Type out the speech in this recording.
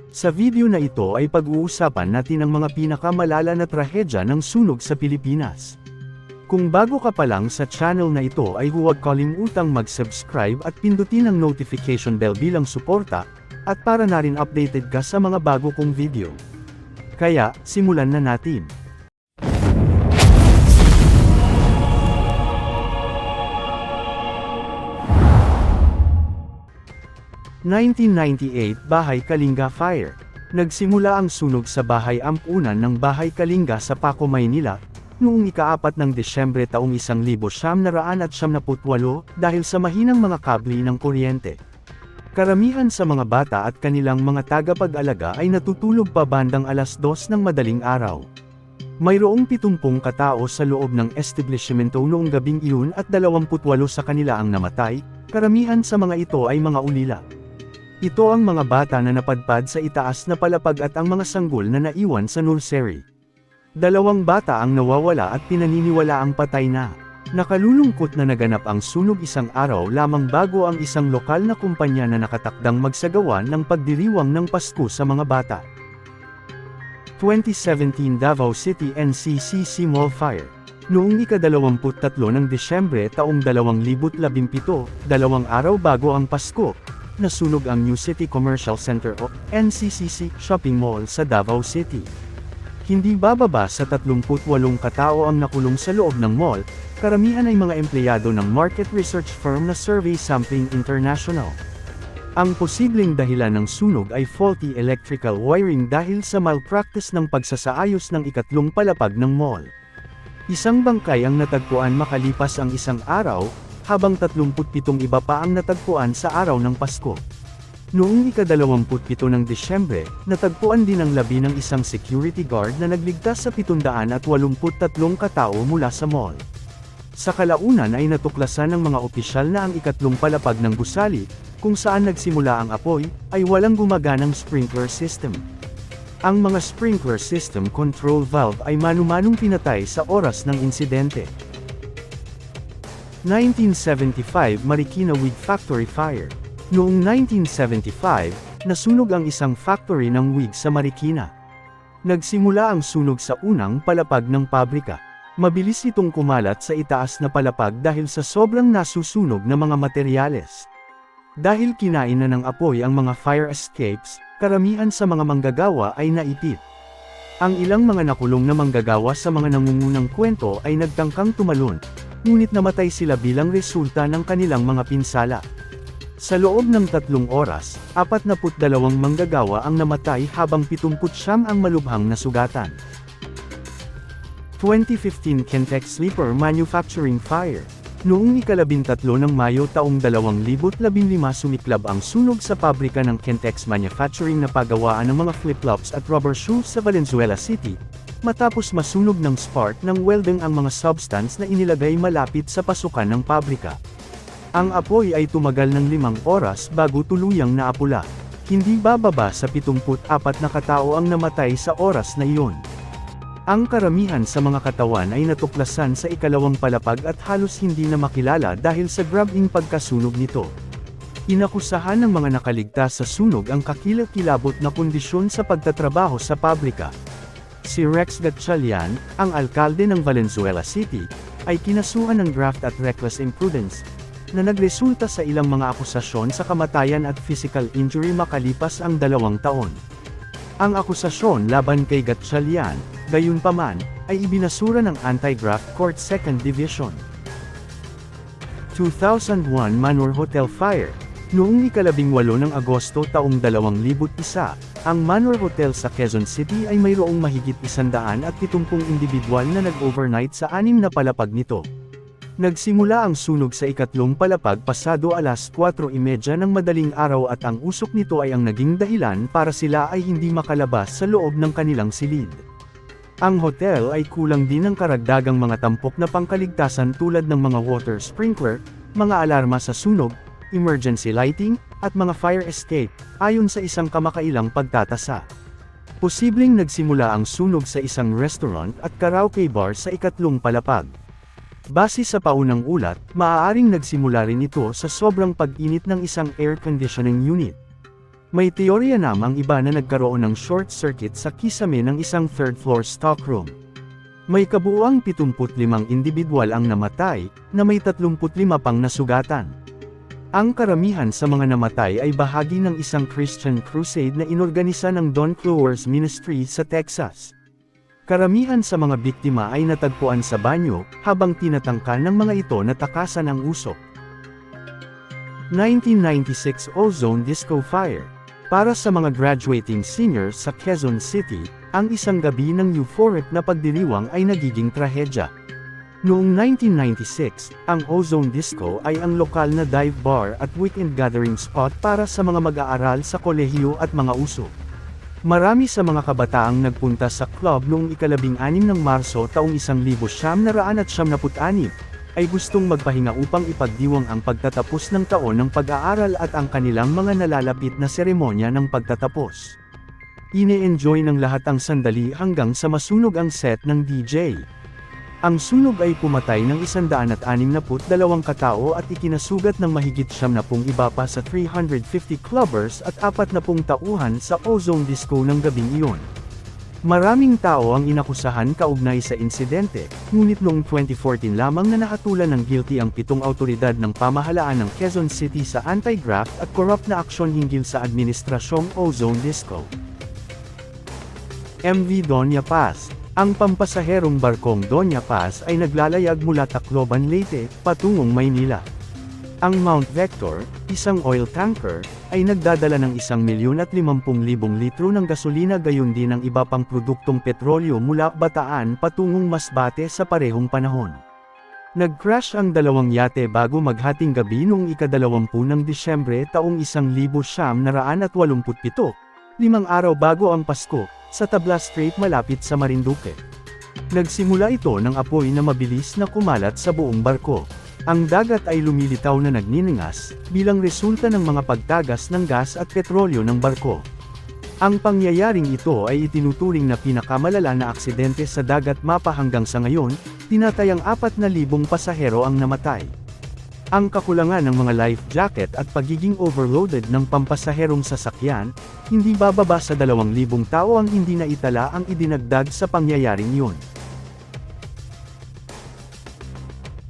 Sa video na ito ay pag-uusapan natin ang mga pinakamalala na trahedya ng sunog sa Pilipinas. Kung bago ka pa lang sa channel na ito ay huwag kalimutang mag-subscribe at pindutin ang notification bell bilang suporta, at para na rin updated ka sa mga bago kong video. Kaya, simulan na natin. (1998) Bahay Kalinga Fire. Nagsimula ang sunog sa Bahay Ampunan ng Bahay Kalinga sa Paco, Maynila, noong ika-4 ng Desyembre taong 1978 dahil sa mahinang mga kabli ng kuryente. Karamihan sa mga bata at kanilang mga tagapag-alaga ay natutulog pa bandang 2:00 ng madaling araw. Mayroong 70 katao sa loob ng establishmento noong gabing iyon at 28 sa kanila ang namatay, karamihan sa mga ito ay mga ulila. Ito ang mga bata na napadpad sa itaas na palapag at ang mga sanggol na naiwan sa nursery. 2 bata ang nawawala at pinaniniwala ang patay na. Nakalulungkot na naganap ang sunog isang araw lamang bago ang isang lokal na kumpanya na nakatakdang magsagawa ng pagdiriwang ng Pasko sa mga bata. 2017 Davao City NCCC Mall Fire. Noong ika-23 ng Desyembre taong 2017, 2 araw bago ang Pasko, nasunog ang New City Commercial Center o NCCC shopping mall sa Davao City. Hindi bababa sa 38 katao ang nakulong sa loob ng mall, karamihan ay mga empleyado ng market research firm na Survey Sampling International. Ang posibleng dahilan ng sunog ay faulty electrical wiring dahil sa malpractice ng pagsasaayos ng ikatlong palapag ng mall. Isang bangkay ang natagpuan makalipas ang isang araw, habang 37 iba pa ang natagpuan sa araw ng Pasko. Noong ika-27 ng Desyembre, natagpuan din ang labi ng isang security guard na nagligtas sa 783 katao mula sa mall. Sa kalaunan ay natuklasan ng mga opisyal na ang ikatlong palapag ng gusali, kung saan nagsimula ang apoy, ay walang gumaganang sprinkler system. Ang mga sprinkler system control valve ay manu-manong pinatay sa oras ng insidente. 1975 Marikina Wig Factory Fire. Noong 1975, nasunog ang isang factory ng wig sa Marikina. Nagsimula ang sunog sa unang palapag ng pabrika. Mabilis itong kumalat sa itaas na palapag dahil sa sobrang nasusunog na mga materyales. Dahil kinain na ng apoy ang mga fire escapes, karamihan sa mga manggagawa ay naipit. Ang ilang mga nakulong na manggagawa sa mga nangungunang kwento ay nagtangkang tumalon, ngunit namatay sila bilang resulta ng kanilang mga pinsala. Sa loob ng 3 oras, 42 manggagawa ang namatay habang 79 ang malubhang nasugatan. 2015 Kentex Sleeper Manufacturing Fire. Noong ika-13 ng Mayo taong 2015 sumiklab ang sunog sa pabrika ng Kentex Manufacturing na paggawaan ng mga flip-flops at rubber shoes sa Valenzuela City, matapos masunog ng spark ng welding ang mga substance na inilagay malapit sa pasukan ng pabrika. Ang apoy ay tumagal ng 5 oras bago tuluyang naapula. Hindi bababa sa 74 na katao ang namatay sa oras na iyon. Ang karamihan sa mga katawan ay natuklasan sa ikalawang palapag at halos hindi na makilala dahil sa grabing pagkasunog nito. Inakusahan ng mga nakaligtas sa sunog ang kakilakilabot na kondisyon sa pagtatrabaho sa pabrika. Si Rex Gatchalian, ang alkalde ng Valenzuela City, ay kinasuhan ng graft at reckless imprudence, na nagresulta sa ilang mga akusasyon sa kamatayan at physical injury makalipas ang 2 taon. Ang akusasyon laban kay Gatchalian, gayunpaman, ay ibinasura ng Anti-Graft Court 2nd Division. 2001 Manor Hotel Fire. Noong ika-18 ng Agosto taong 2001, ang Manor Hotel sa Quezon City ay mayroong mahigit 170 individual na nag-overnight sa 6 na palapag nito. Nagsimula ang sunog sa ikatlong palapag pasado 4:30 ng madaling araw at ang usok nito ay ang naging dahilan para sila ay hindi makalabas sa loob ng kanilang silid. Ang hotel ay kulang din ng karagdagang mga tampok na pangkaligtasan tulad ng mga water sprinkler, mga alarma sa sunog, emergency lighting, at mga fire escape, ayon sa isang kamakailang pagtatasa. Posibleng nagsimula ang sunog sa isang restaurant at karaoke bar sa ikatlong palapag. Base sa paunang ulat, maaaring nagsimula rin ito sa sobrang pag-init ng isang air conditioning unit. May teorya namang iba na nagkaroon ng short circuit sa kisame ng isang third-floor stockroom. May kabuuang 75 individual ang namatay, na may 35 pang nasugatan. Ang karamihan sa mga namatay ay bahagi ng isang Christian crusade na inorganisa ng Don Clowers Ministry sa Texas. Karamihan sa mga biktima ay natagpuan sa banyo, habang tinatangkan ng mga ito na takasan ang usok. 1996 Ozone Disco Fire. Para sa mga graduating seniors sa Quezon City, ang isang gabi ng euphoric na pagdiriwang ay nagiging trahedya. Noong 1996, ang Ozone Disco ay ang lokal na dive bar at weekend gathering spot para sa mga mag-aaral sa kolehiyo at mga uso. Marami sa mga kabataang nagpunta sa club noong ika-16 ng Marso taong 1996 ay gustong magpahinga upang ipagdiwang ang pagtatapos ng taon ng pag-aaral at ang kanilang mga nalalapit na seremonya ng pagtatapos. Ine-enjoy ng lahat ang sandali hanggang sa masunog ang set ng DJ. Ang sunog ay pumatay ng 162 katao at ikinasugat ng mahigit 70 iba pa sa 350 clubbers at 40 tauhan sa Ozone Disco ng gabing iyon. Maraming tao ang inakusahan kaugnay sa insidente, ngunit noong 2014 lamang na nahatulan ng guilty ang 7 awtoridad ng pamahalaan ng Quezon City sa anti-graft at corrupt na aksyon hinggil sa administrasyong Ozone Disco. MV Doña Paz. Ang pampasaherong barkong Doña Paz ay naglalayag mula Tacloban, Leyte, patungong Maynila. Ang Mount Vector, isang oil tanker, ay nagdadala ng 1,050,000 litro ng gasolina gayon din ng iba pang produktong petrolyo mula Bataan patungong Masbate sa parehong panahon. Nag-crash ang dalawang yate bago maghating gabi noong ika-20 ng Disyembre taong 1987, 5 araw bago ang Pasko, sa Tabla Strait malapit sa Marinduque. Nagsimula ito ng apoy na mabilis na kumalat sa buong barko. Ang dagat ay lumilitaw na nagniningas, bilang resulta ng mga pagtagas ng gas at petrolyo ng barko. Ang pangyayaring ito ay itinuturing na pinakamalala na aksidente sa dagat mapa hanggang sa ngayon, tinatayang 4,000 pasahero ang namatay. Ang kakulangan ng mga life jacket at pagiging overloaded ng pampasaherong sasakyan, hindi bababa sa 2,000 tao ang hindi naitala ang idinagdag sa pangyayaring yun.